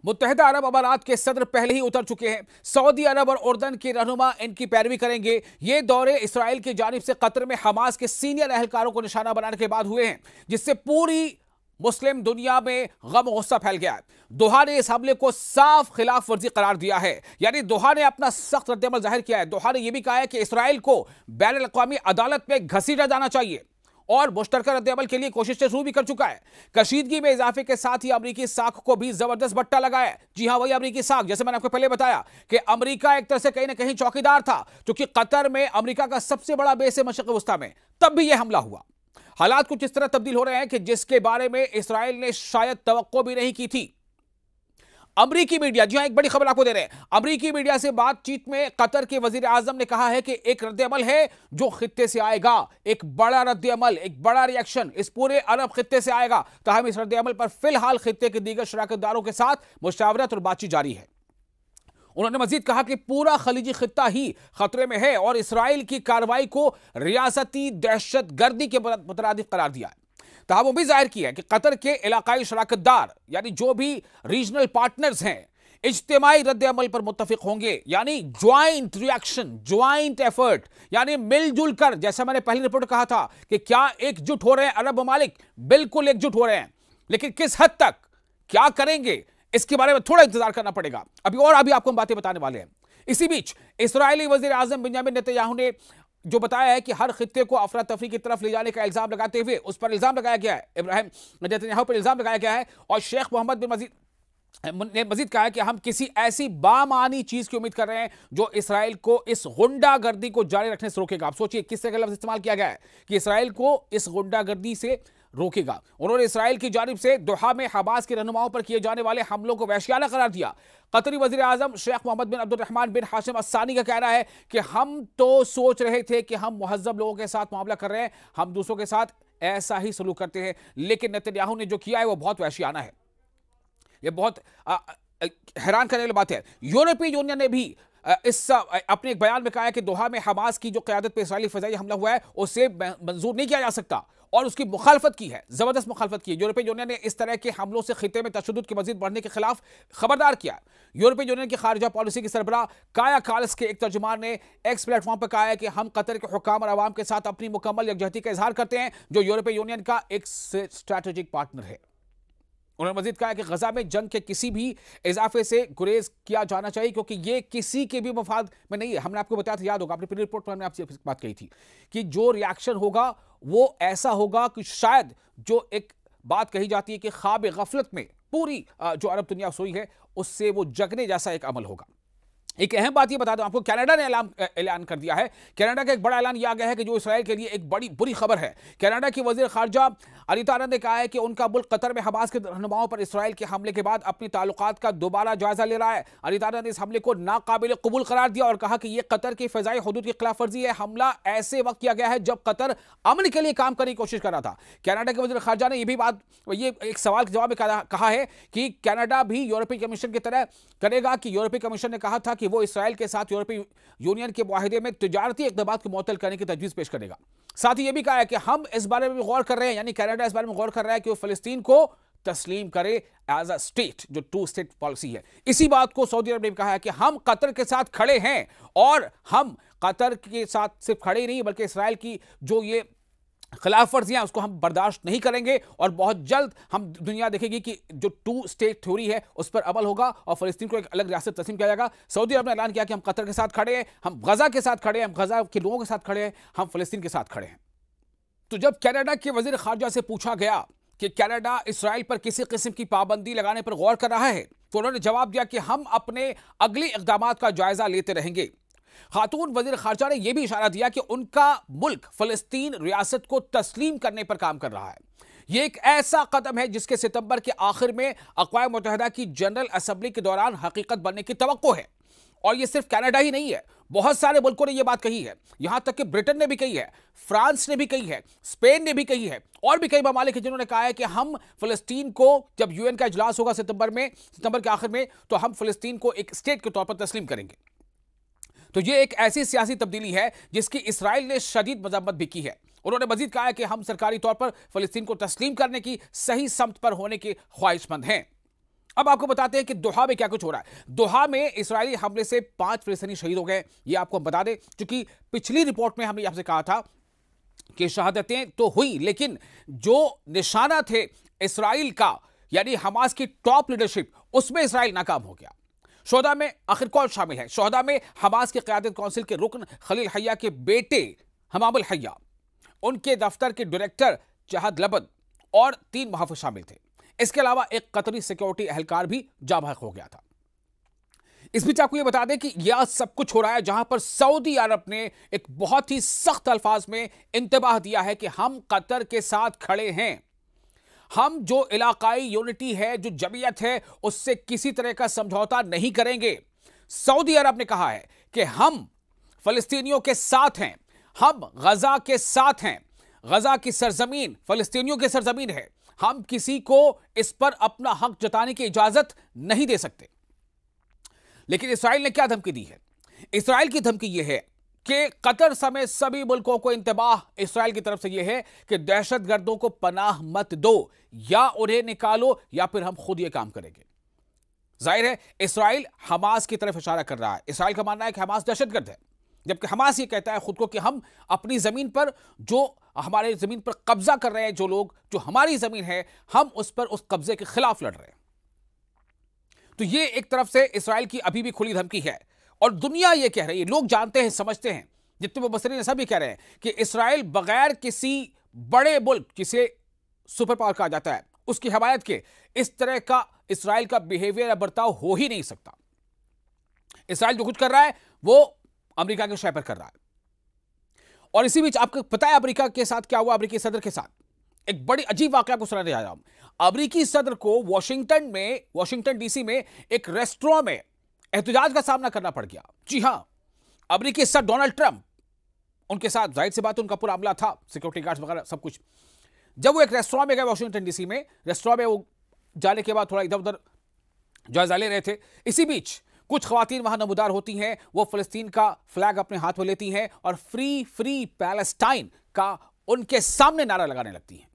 मुत्तहिदा अरब अमारात के सदर पहले ही उतर चुके हैं। सऊदी अरब और उर्दन के रहनुमा इनकी पैरवी करेंगे। ये दौरे इसराइल की जानिब से कतर में हमास के सीनियर एहलकारों को निशाना बनाने के बाद हुए हैं, जिससे पूरी मुस्लिम दुनिया में गम और गुस्सा फैल गया है। दोहा ने इस हमले को साफ खिलाफ वर्जी करार दिया है, यानी दोहा ने अपना सख्त रद्दअमल जाहिर किया है। दोहा ने यह भी कहा है कि इसराइल को बैनुल अक़वामी अदालत में घसीटा जाना चाहिए और मुश्तरका रद्दअमल के लिए कोशिशें शुरू भी कर चुका है। कशीदगी में इजाफे के साथ ही अमरीकी साख को भी जबरदस्त बट्टा लगाया है। जी हां, वही अमरीकी साख, जैसे मैंने आपको पहले बताया कि अमरीका एक तरह से कहीं ना कहीं चौकीदार था, क्योंकि कतर में अमरीका का सबसे बड़ा बेस है मशरिक़ वस्ता में, तब भी यह हमला हुआ। हालात कुछ इस तरह तब्दील हो रहे हैं कि जिसके बारे में इसराइल ने शायद तवक्को भी नहीं की थी। अमरीकी मीडिया, जी हां, एक बड़ी खबर आपको दे रहे हैं। अमरीकी मीडिया से बातचीत में कतर के वजीर आजम ने कहा है कि एक रद्दअमल है जो खित्ते से आएगा, एक बड़ा रद्दअमल, एक बड़ा रिएक्शन इस पूरे अरब खित्ते से आएगा। ताहम इस रद्दअमल पर फिलहाल खित्ते के दीगर शराकतदारों के साथ मुशावरत और बातचीत जारी है। उन्होंने मजीद कहा कि पूरा खलीजी खित्ता ही खतरे में है और इसराइल की कार्रवाई को रियासती दहशतगर्दी के मुतरादिफ करार दिया है। ताहम भी जाहिर किया है कि कतर के इलाकाई शराकतदार, यानी जो भी रीजनल पार्टनर्स हैं, इज्तिमाई रद्दअमल पर मुत्तफिक होंगे, यानी ज्वाइंट रिएक्शन, ज्वाइंट एफर्ट, यानी मिलजुल कर। जैसा मैंने पहली रिपोर्ट कहा था कि क्या एकजुट हो रहे हैं अरब ममालिक, बिल्कुल एकजुट हो रहे हैं, लेकिन किस हद तक, क्या करेंगे, इसके बारे में थोड़ा इंतजार करना पड़ेगा। अभी आपको हम बातें बताने वाले हैं। इसी बीच इस्राएली वजीर आजम बिंयामिन नेतन्याहू ने जो बताया है कि हर खित्ते को अफरा तफरी की तरफ ले जाने का इल्जाम लगाते हुए उस पर इल्जाम लगाया गया है, इब्राहिम नेतन्याहू पर इल्जाम लगाया गया है, और शेख मोहम्मद बिन ने मजीद कहा है कि हम किसी ऐसी बामानी चीज की उम्मीद कर रहे हैं जो इसराइल को इस गुंडागर्दी को जारी रखने से रोकेगा। आप सोचिए किस तरह का लफ्ज इस्तेमाल किया गया है कि इसराइल को इस गुंडागर्दी से रोकेगा। उन्होंने इसराइल की जानिब से दोहा में हमास के रहनुमाओं पर किए जाने वाले हमलों को वहशियाना करार दिया। कतरी वजीर आजम शेख मोहम्मद बिन अब्दुर्रहमान बिन हाशिम अस्सानी का कहना है कि हम तो सोच रहे थे कि हम मुहज्जब लोगों के साथ मामला कर रहे हैं, हम दूसरों के साथ ऐसा ही सलूक करते हैं, लेकिन नेतन्याहू ने जो किया है वो बहुत वहशियाना है। यह बहुत हैरान करने वाली बात है। यूरोपीय यूनियन ने भी अपने एक बयान में कहा है कि दोहा में हमास की जो क़यादत पे इसराइली फ़िज़ाई हमला हुआ है उसे मंजूर नहीं किया जा सकता, और उसकी मुखालफत की है, जबरदस्त मुखालफत की है। यूरोपीय यूनियन ने इस तरह के हमलों से खित्ते में तशद्दुद के मजीद बढ़ने के खिलाफ खबरदार किया। यूरोपीय यूनियन की खारजा पॉलिसी की सरबराह काया कालस के एक तर्जुमान ने एक्स प्लेटफॉर्म पर कहा है कि हम कतर के हुक्काम और अवाम के साथ अपनी मुकम्मल यकजहती का इजहार करते हैं, जो यूरोपीय यूनियन का एक स्ट्रैटेजिक पार्टनर है। उन्होंने मजीद कहा कि गजा में जंग के किसी भी इजाफे से गुरेज किया जाना चाहिए, क्योंकि ये किसी के भी मफाद में नहीं है। हमने आपको बताया था, याद होगा, अपनी पूरी रिपोर्ट में हमने आपसे बात कही थी कि जो रिएक्शन होगा वो ऐसा होगा कि शायद जो एक बात कही जाती है कि ख्वाब गफलत में पूरी जो अरब दुनिया सोई है उससे वो जगने जैसा एक अमल होगा। एक अहम बात ये बता दूं आपको, कनाडा ने ऐलान कर दिया है। कनाडा का एक बड़ा ऐलान यह आ गया है कि जो इसराइल के लिए एक बड़ी बुरी खबर है। कनाडा की वजीर खारजा अनीता आनंद ने कहा है कि उनका मुल्क कतर में हमास के रहनुमाओं पर इसराइल के हमले के बाद अपनी ताल्लुकात का दोबारा जायजा ले रहा है। अनीता आनंद ने इस हमले को नाकाबिल कबूल करार दिया और कहा कि यह कतर की फ़िज़ाई हदूद की खिलाफ वर्जी है। हमला ऐसे वक्त किया गया है जब कतर अमन के लिए काम करने की कोशिश कर रहा था। कनाडा के वजीर खारजा ने ये एक सवाल के जवाब में कहा है कि कनाडा भी यूरोपीय कमीशन की तरह करेगा कि यूरोपीय कमीशन ने कहा था कि वो इसराइल के साथ यूरोपीय यूनियन के मुआहिदे में तिजारती इक़दामात को मुअत्तल करने की तजवीज़ पेश करेगा। साथ ही यह भी कहा है कि हम इस बारे में भी गौर कर रहे हैं, यानी कनाडा इस बारे में गौर कर रहा है कि वो फ़लस्तीन को तस्लीम करे एज अ स्टेट, जो टू स्टेट पॉलिसी है। इसी बात को सऊदी अरब ने भी कहा है कि हम कतर के साथ खड़े हैं, और हम कतर के साथ सिर्फ खड़े ही नहीं बल्कि इसराइल की जो ये खिलाफ वर्जियां उसको हम बर्दाश्त नहीं करेंगे, और बहुत जल्द हम दुनिया देखेगी कि जो टू स्टेट थ्योरी है उस पर अमल होगा और फ़लस्तीन को एक अलग रियासत तस्लीम किया जाएगा। सऊदी अरब ने ऐलान किया कि हम कतर के साथ खड़े हैं, हम गजा के साथ खड़े हैं, हम गजा के लोगों के साथ खड़े हैं, हम फ़लस्तीन के साथ खड़े हैं। तो जब कनाडा के वजीर खारजा से पूछा गया कि कनाडा इसराइल पर किसी किस्म की पाबंदी लगाने पर गौर कर रहा है, तो उन्होंने जवाब दिया कि हम अपने अगले इक़दामात का जायजा लेते रहेंगे। खातून वजीर खारजा ने यह भी इशारा दिया कि उनका मुल्क फ़लस्तीन रियासत को तस्लीम करने पर काम कर रहा है। यह एक ऐसा कदम है जिसके सितंबर के आखिर में अक़वाम मुत्तहिदा की जनरल असेंबली के दौरान हकीकत बनने की तवक्को है। और यह सिर्फ कनाडा ही नहीं है, बहुत सारे मुल्कों ने यह बात कही है, यहां तक कि ब्रिटेन ने भी कही है, फ्रांस ने भी कही है, स्पेन ने भी कही है, और भी कई ममालिक हैं जिन्होंने कहा है कि हम फ़लस्तीन को, जब यूएन का इजलास होगा सितंबर के आखिर में, तो हम फ़लस्तीन को एक स्टेट के तौर पर तस्लीम करेंगे। तो यह एक ऐसी सियासी तब्दीली है जिसकी इसराइल ने शदीद मजम्मत भी की है। उन्होंने मजीद कहा है कि हम सरकारी तौर पर फ़लस्तीन को तस्लीम करने की सही समत पर होने के ख्वाहिशमंद हैं। अब आपको बताते हैं कि दोहा में क्या कुछ हो रहा है। दोहा में इस्राएली हमले से 5 फिलिस्तीनी शहीद हो गए, ये आपको हम बता दें, क्योंकि पिछली रिपोर्ट में हमने आपसे कहा था कि शहादतें तो हुई, लेकिन जो निशाना थे इस्राइल का, यानी हमास की टॉप लीडरशिप, उसमें इस्राइल नाकाम हो गया। शोहदा में आखिर कौन शामिल है? शोहदा में हमास के क़यादत काउंसिल के रुकन खलील हय्या के बेटे हमामुल हय्या, उनके दफ्तर के डायरेक्टर जहाद लबद और 3 मुहाफिज शामिल थे। इसके अलावा एक कतरी सिक्योरिटी एहलकार भी जाँ बहक हो गया था। इस बीच आपको यह बता दें कि यह सब कुछ हो रहा है जहां पर सऊदी अरब ने एक बहुत ही सख्त अल्फाज में इंतबाह दिया है कि हम कतर के साथ खड़े हैं, हम जो इलाकाई यूनिटी है, जो जमीयत है, उससे किसी तरह का समझौता नहीं करेंगे। सऊदी अरब ने कहा है कि हम फलस्तीनियों के साथ हैं, हम गजा के साथ हैं, गजा की सरजमीन फलस्तीनियों की सरजमीन है, हम किसी को इस पर अपना हक जताने की इजाजत नहीं दे सकते। लेकिन इस्राइल ने क्या धमकी दी है? इस्राइल की धमकी यह है कि कतर समेत सभी मुल्कों को इंतबाह इस्राइल की तरफ से यह है कि दहशतगर्दों को पनाह मत दो, या उन्हें निकालो या फिर हम खुद यह काम करेंगे। जाहिर है इस्राइल हमास की तरफ इशारा कर रहा है। इस्राइल का मानना है कि हमास दहशतगर्द है, जबकि हमास ये कहता है खुद को कि हम अपनी जमीन पर, जो हमारे जमीन पर कब्जा कर रहे हैं जो लोग, जो हमारी जमीन है, हम उस पर उस कब्जे के खिलाफ लड़ रहे हैं। तो ये एक तरफ से इस्राइल की अभी भी खुली धमकी है, और दुनिया ये कह रही है, लोग जानते हैं, समझते हैं, जितने मुबस्सिरीन सब ये कह रहे हैं कि इस्राइल बगैर किसी बड़े मुल्क, जिसे सुपर पावर कहा जाता है, उसकी हमायत के इस तरह का इस्राइल का बिहेवियर या बर्ताव हो ही नहीं सकता। इस्राइल जो कुछ कर रहा है वो अमेरिका के शय पर कर रहा है। और इसी बीच आपको पता है अमेरिका के साथ क्या हुआ? अमेरिकी सदर के साथ एक बड़ी अजीब वाकया को सुनाने जा रहा हूं। अमेरिकी सदर को वॉशिंगटन डीसी में एक रेस्टोरेंट में एहतजाज का सामना करना पड़ गया। जी हां, अमेरिकी सदर डोनाल्ड ट्रंप, उनके साथ जाहिर सी बात उनका पूरा अमला था, सिक्योरिटी गार्ड्स वगैरह सब कुछ। जब वो एक रेस्टोरेंट में गए वॉशिंगटन डीसी में, रेस्टोरेंट में वो जाने के बाद थोड़ा इधर उधर जायजा ले रहे थे। इसी बीच कुछ खवातीन वहां नमूदार होती हैं, वो फिलिस्तीन का फ्लैग अपने हाथ में लेती हैं और फ्री फ्री पैलेस्टाइन का उनके सामने नारा लगाने लगती हैं।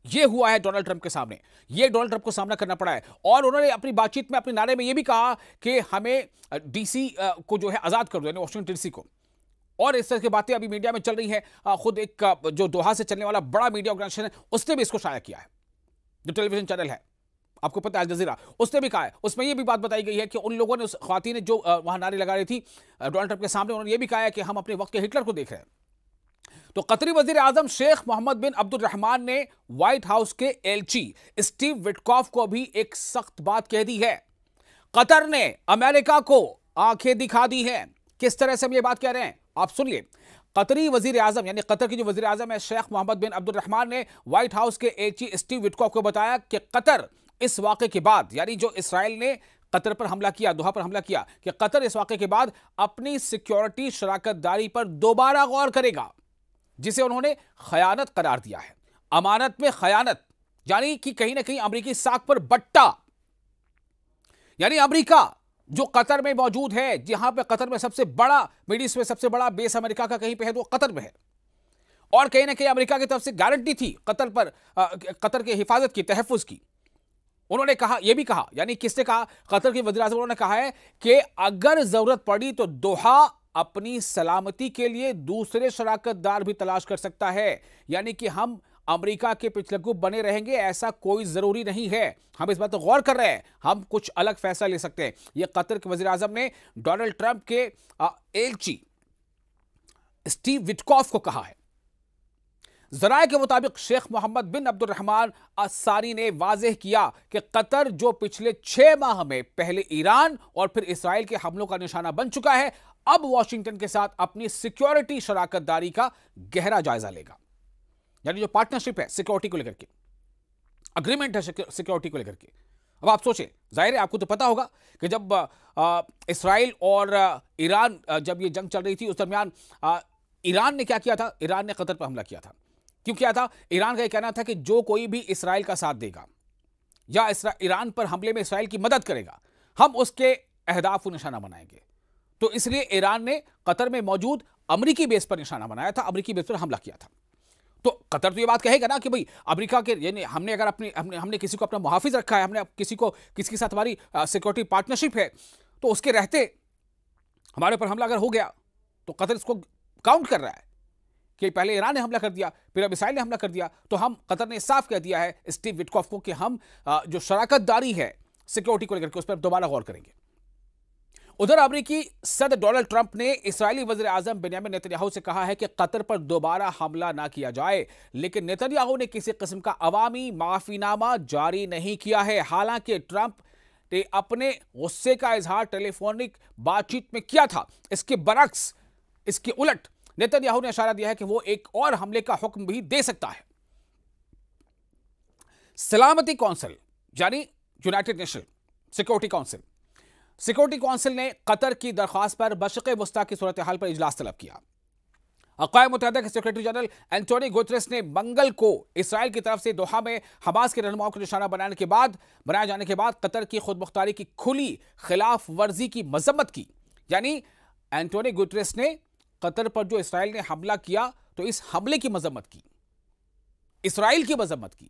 यह हुआ है डोनाल्ड ट्रंप के सामने, यह डोनाल्ड ट्रंप को सामना करना पड़ा है। और उन्होंने अपनी बातचीत में, अपने नारे में यह भी कहा कि हमें डीसी को जो है आजाद कर दो, यानी वॉशिंगटन डीसी को। और इस तरह की बातें अभी मीडिया में चल रही हैं। खुद एक जो दोहा से चलने वाला बड़ा मीडिया ऑर्गेनाइजेशन है, उसने भी इसको शाया किया है, जो टेलीविजन चैनल है, आपको पता है, अल जजीरा, उसने भी कहा है। उसमें यह भी बात बताई गई है कि उन लोगों ने, उस ख्वातीन ने जो वहां नारे लगा रही थी डोनाल्ड ट्रंप के सामने, उन्होंने यह भी कहा है कि हम अपने वक्त के हिटलर को देख रहे हैं। तो कतरी वजीर आजम शेख मोहम्मद बिन अब्दुर्रहमान ने व्हाइट हाउस के एलची स्टीव विटकॉफ को भी एक सख्त बात कह दी है। कतर ने अमेरिका को आंखें दिखा दी हैं। किस तरह से हम ये बात कह रहे हैं आप सुनिए। कतरी वजीर आजम, यानी कतर की जो वजीर आजम है शेख मोहम्मद बिन अब्दुर्रहमान ने व्हाइट हाउस के एलची स्टीव विटकॉफ को बताया कि कतर इस वाक़े के बाद, यानी जो इस्राइल ने कतर पर हमला किया, दोहा पर हमला किया, कि कतर इस वाक़े के बाद अपनी सिक्योरिटी शराकतदारी पर दोबारा गौर करेगा, जिसे उन्होंने खयानत करार दिया है। अमानत में खयानत, यानी कि कहीं ना कहीं अमेरिकी साख पर बट्टा। यानी अमेरिका जो कतर में मौजूद है, जहां पे कतर में सबसे बड़ा, मिडिल ईस्ट में सबसे बड़ा बेस अमेरिका का कहीं पे है तो कतर में है, और कहीं ना कहीं अमेरिका की तरफ से गारंटी थी कतर पर, कतर की हिफाजत की, तहफ़्फ़ुज़ की। उन्होंने कहा, यह भी कहा, यानी किसने कहा? कतर के वज़ीर आज़म उन्होंने कहा है कि अगर जरूरत पड़ी तो दोहा अपनी सलामती के लिए दूसरे शराकतदार भी तलाश कर सकता है। यानी कि हम अमेरिका के पिछलग्गू बने रहेंगे ऐसा कोई जरूरी नहीं है। हम इस बात पर गौर कर रहे हैं, हम कुछ अलग फैसला ले सकते हैं। यह कतर के वज़ीर आज़म ने डोनाल्ड ट्रंप के एलची स्टीव विटकॉफ को कहा है। ज़राए के मुताबिक शेख मोहम्मद बिन अब्दुर्रहमान अस्सारी ने वाज़ेह किया कि कतर जो पिछले 6 माह में पहले ईरान और फिर इसराइल के हमलों का निशाना बन चुका है, अब वॉशिंगटन के साथ अपनी सिक्योरिटी शराकतदारी का गहरा जायजा लेगा। यानी जो पार्टनरशिप है सिक्योरिटी को लेकर के, अग्रीमेंट है सिक्योरिटी को लेकर के। अब आप सोचें, जाहिर है आपको तो पता होगा कि जब इसराइल और ईरान जब ये जंग चल रही थी, उस दरमियान ईरान ने क्या किया था? ईरान ने कतर पर हमला किया था। क्यों किया था? ईरान का यह कहना था कि जो कोई भी इसराइल का साथ देगा या ईरान पर हमले में इसराइल की मदद करेगा, हम उसके अहदाफ को निशाना बनाएंगे। तो इसलिए ईरान ने कतर में मौजूद अमेरिकी बेस पर निशाना बनाया था, अमेरिकी बेस पर हमला किया था। तो कतर तो ये बात कहेगा ना कि भाई अमेरिका के, यानी हमने अगर हमने किसी को अपना मुहाफिज रखा है, हमने किसी के साथ हमारी सिक्योरिटी पार्टनरशिप है, तो उसके रहते हमारे ऊपर हमला अगर हो गया तो कतर इसको काउंट कर रहा है कि पहले ईरान ने हमला कर दिया, फिर अब इसराइल ने हमला कर दिया, तो हम, कतर ने साफ कह दिया है स्टीव विटकॉफ को कि हम जो शराकतदारी है सिक्योरिटी को लेकर के उस पर दोबारा गौर करेंगे। उधर अमेरिकी सदर डोनाल्ड ट्रंप ने इस्राएली वज़ीर आज़म बेंयामिन नेतन्याहू से कहा है कि कतर पर दोबारा हमला ना किया जाए, लेकिन नेतन्याहू ने किसी किस्म का अवामी माफीनामा जारी नहीं किया है। हालांकि ट्रंप ने अपने गुस्से का इजहार टेलीफोनिक बातचीत में किया था, इसके बरक्स, इसके उलट नेतन्याहू ने इशारा दिया है कि वो एक और हमले का हुक्म भी दे सकता है। सलामती कौंसिल यानी यूनाइटेड नेशन सिक्योरिटी काउंसिल ने कतर की दरख्वास्त पर बशक़े वस्ता की सूरत हाल पर इजलास तलब किया। अक़वाम मुत्तहिदा के सेक्रेटरी जनरल एंटोनियो गुतरेस ने मंगल को इसराइल की तरफ से दोहा में हमास के रहनुमाओं को निशाना बनाए जाने के बाद कतर की खुदमुख्तारी की खुली खिलाफ वर्जी की मजम्मत की। यानी एंटोनियो गुतरेस ने कतर पर जो इसराइल ने हमला किया तो इस हमले की मजम्मत की, इसराइल की मजम्मत की।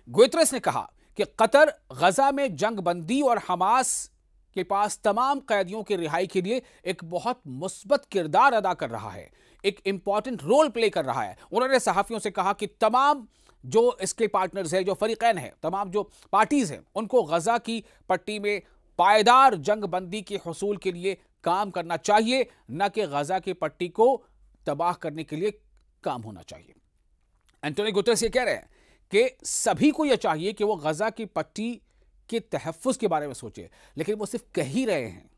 गुतरेस ने कहा कि कतर गजा में जंग बंदी और हमास के पास तमाम कैदियों की रिहाई के लिए एक बहुत मुस्बत किरदार अदा कर रहा है, एक इंपॉर्टेंट रोल प्ले कर रहा है। उन्होंने सहाफियों से कहा कि तमाम जो इसके पार्टनर्स हैं, जो फरीकैन हैं, तमाम जो पार्टीज हैं, उनको गजा की पट्टी में पायदार जंग बंदी के हुसूल के लिए काम करना चाहिए, न कि गजा की पट्टी को तबाह करने के लिए काम होना चाहिए। एंटोनियो गुतरेस ये कह रहे हैं कि सभी को यह चाहिए कि वो गजा की पट्टी के तहफ़्फ़ुज़ के बारे में सोचे, लेकिन वो सिर्फ कह ही रहे हैं।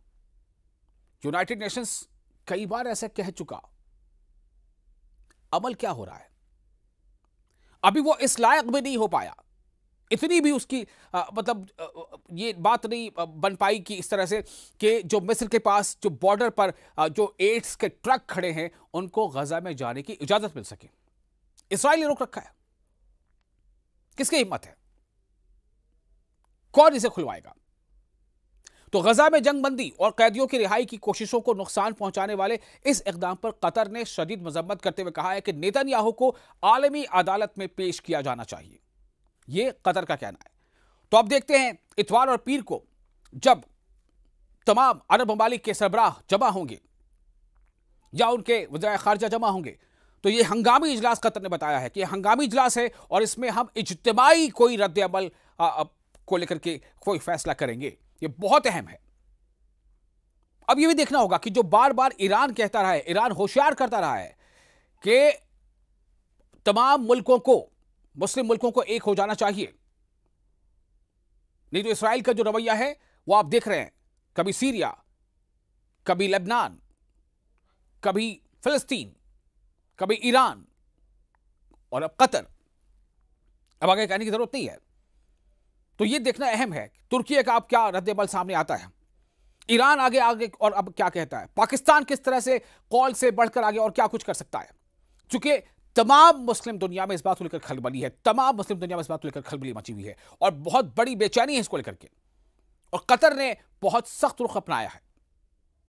यूनाइटेड नेशंस कई बार ऐसा कह चुका, अमल क्या हो रहा है? अभी वो इस लायक भी नहीं हो पाया, इतनी भी उसकी ये बात नहीं बन पाई कि इस तरह से कि जो मिस्र के पास जो बॉर्डर पर जो एड्स के ट्रक खड़े हैं उनको गजा में जाने की इजाजत मिल सके। इसराइल ने रोक रखा है। किसकी हिम्मत है? कौन इसे खुलवाएगा? तो गजा में जंगबंदी और कैदियों की रिहाई की कोशिशों को नुकसान पहुंचाने वाले इस इकदाम पर कतर ने शदीद मजम्मत करते हुए कहा है कि नेतन्याहू को आलमी अदालत में पेश किया जाना चाहिए। यह कतर का कहना है। तो अब देखते हैं इतवार और पीर को जब तमाम अरब ममालिक के सरबराह जमा होंगे या उनके वज़ीर खारजा जमा होंगे, तो यह हंगामी इजलास कतर ने बताया है कि हंगामी इजलास है और इसमें हम इज्तिमाई कोई रद्द अमल को लेकर के कोई फैसला करेंगे। यह बहुत अहम है। अब यह भी देखना होगा कि जो बार बार ईरान कहता रहा है, ईरान होशियार करता रहा है कि तमाम मुल्कों को, मुस्लिम मुल्कों को एक हो जाना चाहिए, नहीं तो इसराइल का जो रवैया है वो आप देख रहे हैं, कभी सीरिया, कभी लेबनान, कभी फिलिस्तीन, कभी ईरान और अब कतर। अब आगे कहने की जरूरत नहीं है। तो यह देखना अहम है तुर्की का अब क्या रद्द-ए-अमल सामने आता है, ईरान आगे और अब क्या कहता है, पाकिस्तान किस तरह से कॉल से बढ़कर आगे और क्या कुछ कर सकता है। चूंकि तमाम मुस्लिम दुनिया में इस बात को लेकर खलबली है, तमाम मुस्लिम दुनिया में इस बात को लेकर खलबली मची हुई है और बहुत बड़ी बेचैनी है इसको लेकर के, और कतर ने बहुत सख्त रुख अपनाया है।